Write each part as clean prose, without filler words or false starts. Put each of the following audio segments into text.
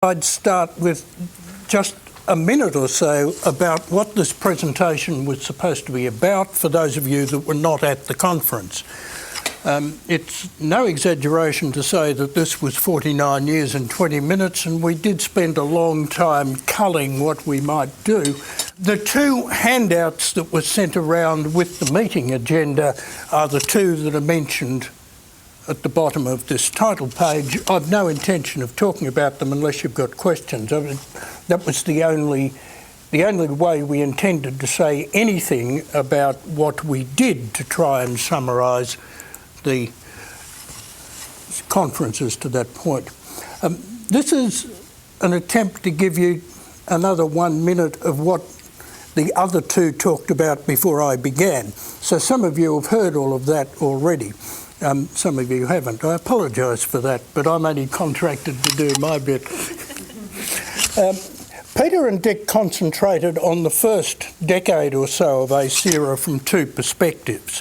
I'd start with just a minute or so about what this presentation was supposed to be about for those of you that were not at the conference. It's no exaggeration to say that this was 49 years and 20 minutes, and we did spend a long time culling what we might do. The two handouts that were sent around with the meeting agenda are the two that are mentioned at the bottom of this title page. I've no intention of talking about them unless you've got questions. That was the only way we intended to say anything about what we did to try and summarise the conferences to that point. This is an attempt to give you another 1 minute of what the other two talked about before I began. So some of you have heard all of that already. Some of you haven't. I apologise for that, but I'm only contracted to do my bit. Peter and Dick concentrated on the first decade or so of ASERA from two perspectives.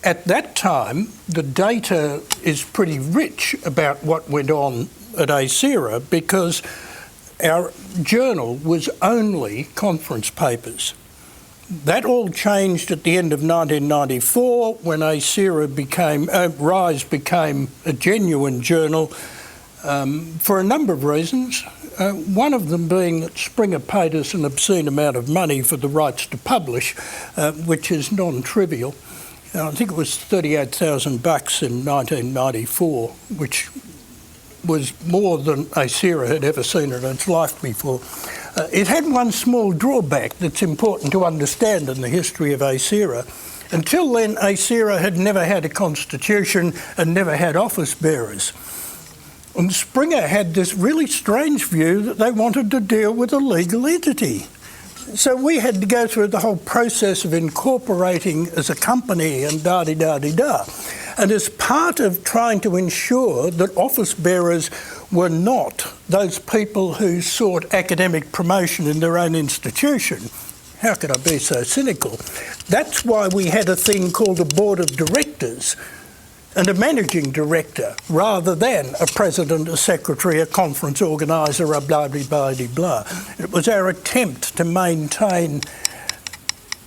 At that time, the data is pretty rich about what went on at ASERA because our journal was only conference papers. That all changed at the end of 1994 when ASERA became, RISE became a genuine journal for a number of reasons. One of them being that Springer paid us an obscene amount of money for the rights to publish, which is non-trivial. I think it was $38,000 in 1994, which was more than ASERA had ever seen in its life before. It had one small drawback that's important to understand in the history of ASERA. Until then, ASERA had never had a constitution and never had office bearers. And Springer had this really strange view that they wanted to deal with a legal entity. So we had to go through the whole process of incorporating as a company and da-di-da-di-da. And as part of trying to ensure that office bearers were not those people who sought academic promotion in their own institution, how could I be so cynical? That's why we had a thing called a board of directors and a managing director, rather than a president, a secretary, a conference organiser, a blah-de-blah-de-blah. It was our attempt to maintain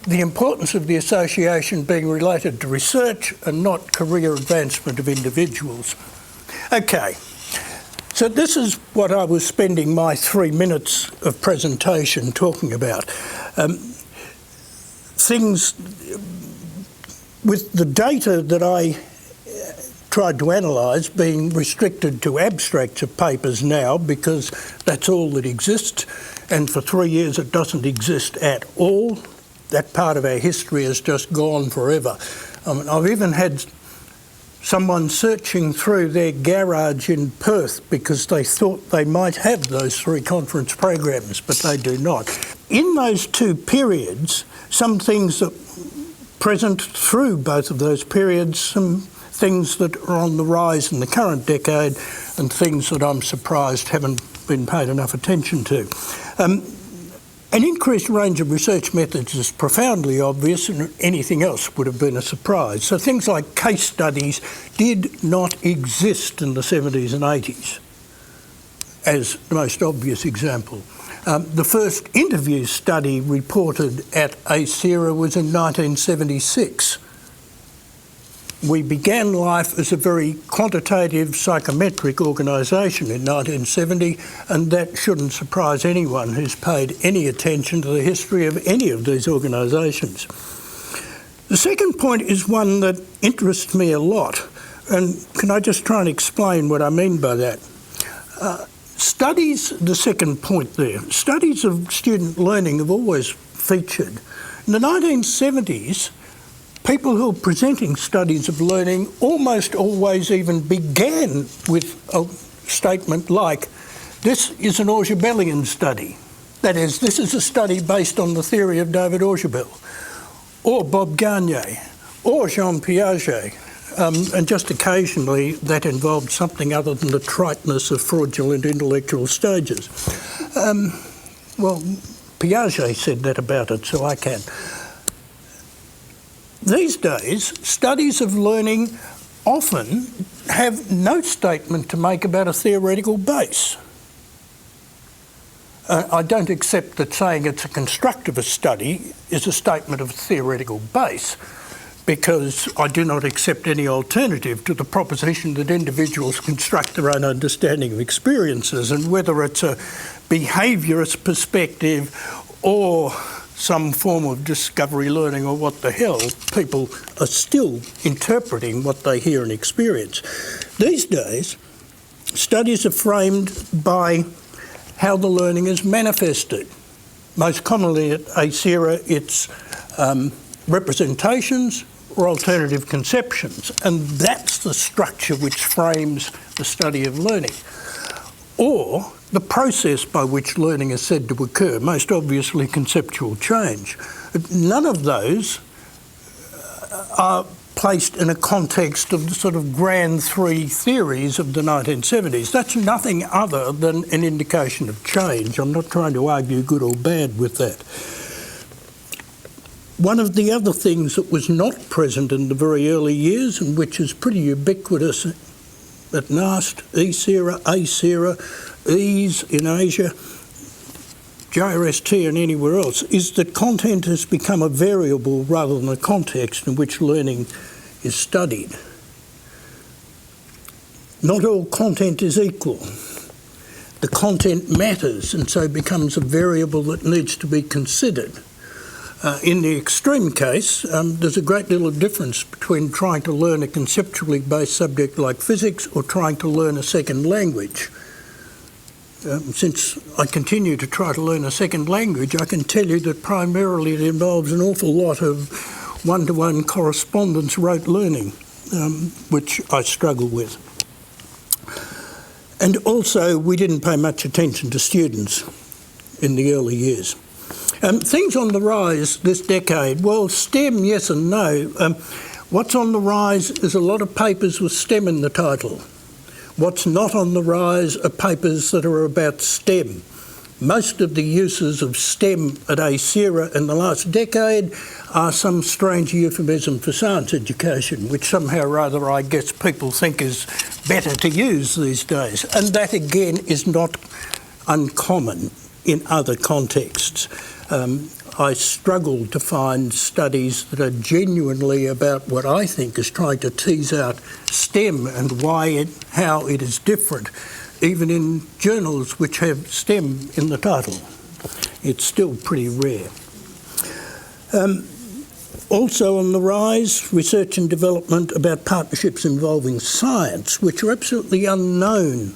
the importance of the association being related to research and not career advancement of individuals. Okay, so this is what I was spending my 3 minutes of presentation talking about. Things with the data that I tried to analyse being restricted to abstracts of papers now because that's all that exists, and for 3 years it doesn't exist at all. That part of our history has just gone forever. I've even had someone searching through their garage in Perth because they thought they might have those 3 conference programs, but they do not. In those 2 periods, some things that present through both of those periods, some things that are on the rise in the current decade and things that I'm surprised haven't been paid enough attention to. An increased range of research methods is profoundly obvious, and anything else would have been a surprise. So things like case studies did not exist in the 70s and 80s, as the most obvious example. The first interview study reported at ASERA was in 1976. We began life as a very quantitative psychometric organisation in 1970, and that shouldn't surprise anyone who's paid any attention to the history of any of these organisations. The second point is one that interests me a lot, and can I just try and explain what I mean by that? Studies, the second point there, studies of student learning have always featured. In the 1970s, people who are presenting studies of learning almost always even began with a statement like, this is an Augerbellian study. That is, this is a study based on the theory of David Augerbel, or Bob Garnier, or Jean Piaget. And just occasionally that involved something other than the triteness of fraudulent intellectual stages. Well, Piaget said that about it, so I can. These days, studies of learning often have no statement to make about a theoretical base. I don't accept that saying it's a constructivist study is a statement of theoretical base, because I do not accept any alternative to the proposition that individuals construct their own understanding of experiences, and whether it's a behaviourist perspective or some form of discovery learning or what the hell, people are still interpreting what they hear and experience. These days, studies are framed by how the learning is manifested. Most commonly at ASERA, it's representations or alternative conceptions, and that's the structure which frames the study of learning. Or the process by which learning is said to occur, most obviously conceptual change. None of those are placed in a context of the sort of grand three theories of the 1970s. That's nothing other than an indication of change. I'm not trying to argue good or bad with that. One of the other things that was not present in the very early years, and which is pretty ubiquitous at NAST, ESERA, ASERA, EASE in Asia, JRST and anywhere else, is that content has become a variable rather than a context in which learning is studied. Not all content is equal. The content matters and so becomes a variable that needs to be considered. In the extreme case, there's a great deal of difference between trying to learn a conceptually based subject like physics or trying to learn a second language. Since I continue to try to learn a second language, I can tell you that primarily it involves an awful lot of one-to-one correspondence rote learning, which I struggle with. And also, we didn't pay much attention to students in the early years. Things on the rise this decade, well, STEM, yes and no. What's on the rise is a lot of papers with STEM in the title. What's not on the rise are papers that are about STEM. Most of the uses of STEM at ASERA in the last decade are some strange euphemism for science education, which somehow or other I guess people think is better to use these days. And that again is not uncommon in other contexts. I struggle to find studies that are genuinely about what I think is trying to tease out STEM and how it is different, even in journals which have STEM in the title. It's still pretty rare. Also on the rise, research and development about partnerships involving science, which are absolutely unknown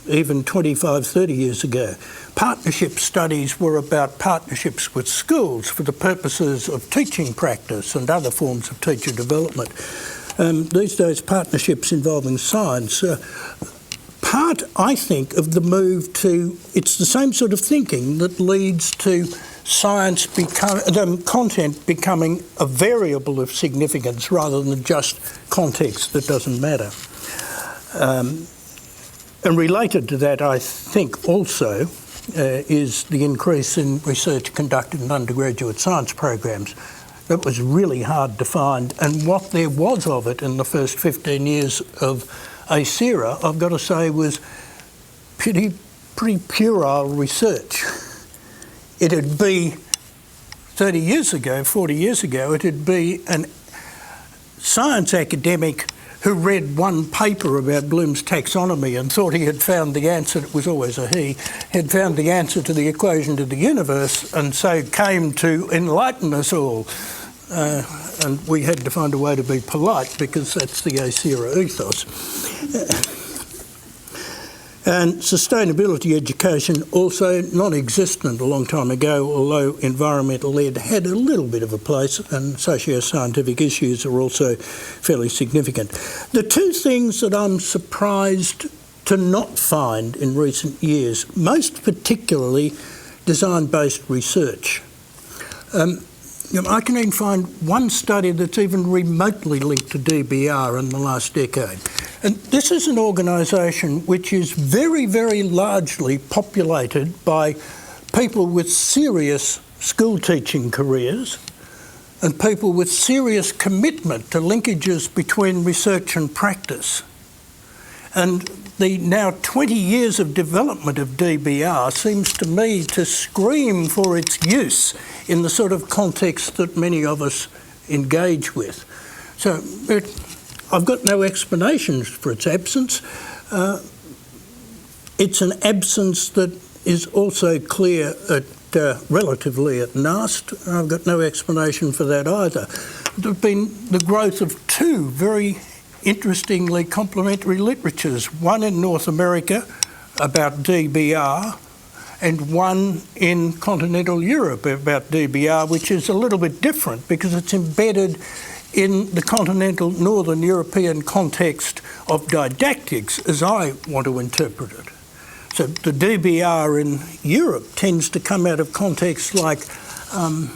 even 25, 30 years ago. Partnership studies were about partnerships with schools for the purposes of teaching practice and other forms of teacher development. These days, partnerships involving science. Part, I think, of the move to, it's the same sort of thinking that leads to science content becoming a variable of significance rather than just context that doesn't matter. And related to that, I think also, is the increase in research conducted in undergraduate science programs. That was really hard to find, and what there was of it in the first 15 years of ASERA, I've got to say, was pretty puerile research. It'd be 30 years ago, 40 years ago, it'd be an science academic who read one paper about Bloom's taxonomy and thought he had found the answer, it was always a he, had found the answer to the equation to the universe, and so came to enlighten us all. And we had to find a way to be polite because that's the ASERA ethos. And sustainability education, also non-existent a long time ago, although environmental ed had a little bit of a place, and socio-scientific issues are also fairly significant. The two things that I'm surprised to not find in recent years, most particularly design-based research. I can even find one study that's even remotely linked to DBR in the last decade. And this is an organisation which is very, very largely populated by people with serious school teaching careers and people with serious commitment to linkages between research and practice. And the now 20 years of development of DBR seems to me to scream for its use in the sort of context that many of us engage with. So I've got no explanations for its absence. It's an absence that is also clear relatively at NAST. I've got no explanation for that either. There's been the growth of two very interestingly complementary literatures, one in North America about DBR and one in continental Europe about DBR, which is a little bit different because it's embedded in the continental Northern European context of didactics as I want to interpret it. So the DBR in Europe tends to come out of contexts like, I'm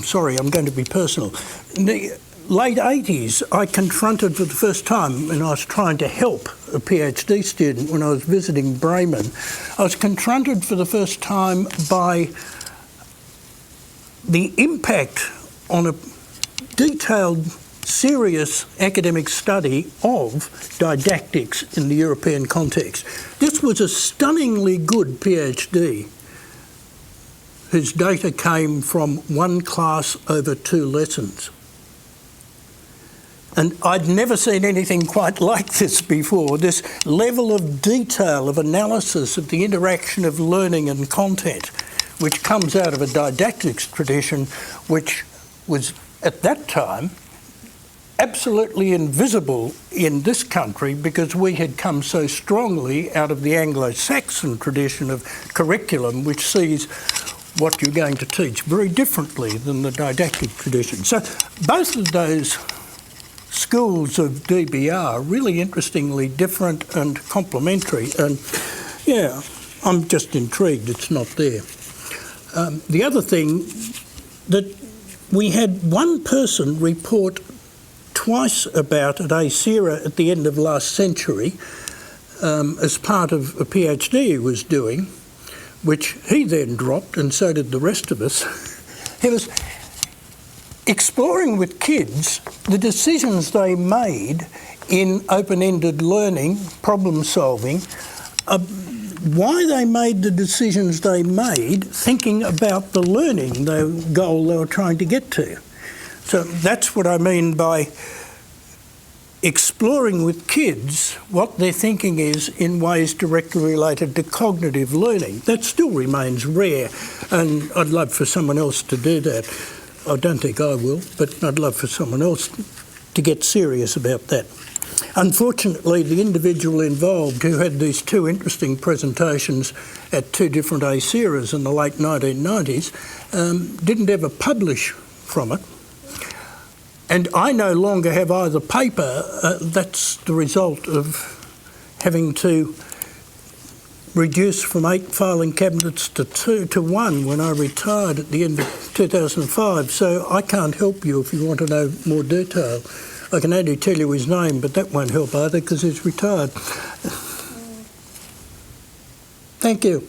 sorry, I'm going to be personal. In the late 80s, I confronted for the first time, when I was trying to help a PhD student when I was visiting Bremen, I was confronted for the first time by the impact on a detailed, serious academic study of didactics in the European context. This was a stunningly good PhD whose data came from one class over 2 lessons. And I'd never seen anything quite like this before, this level of detail of analysis of the interaction of learning and content, which comes out of a didactics tradition which was, at that time, absolutely invisible in this country because we had come so strongly out of the Anglo-Saxon tradition of curriculum which sees what you're going to teach very differently than the didactic tradition. So both of those schools of DBR are really interestingly different and complementary, and yeah, I'm just intrigued it's not there. The other thing that we had one person report twice about at ASERA at the end of last century as part of a PhD he was doing, which he then dropped, and so did the rest of us. He was exploring with kids the decisions they made in open-ended learning, problem solving, why they made the decisions they made, thinking about the learning, the goal they were trying to get to. So that's what I mean by exploring with kids what their thinking is in ways directly related to cognitive learning. That still remains rare, and I'd love for someone else to do that. I don't think I will, but I'd love for someone else to get serious about that. Unfortunately, the individual involved who had these two interesting presentations at two different ASERAs in the late 1990s didn't ever publish from it. And I no longer have either paper. That's the result of having to reduce from 8 filing cabinets to 1 when I retired at the end of 2005. So I can't help you if you want to know more detail. I can only tell you his name, but that won't help either because he's retired. Thank you.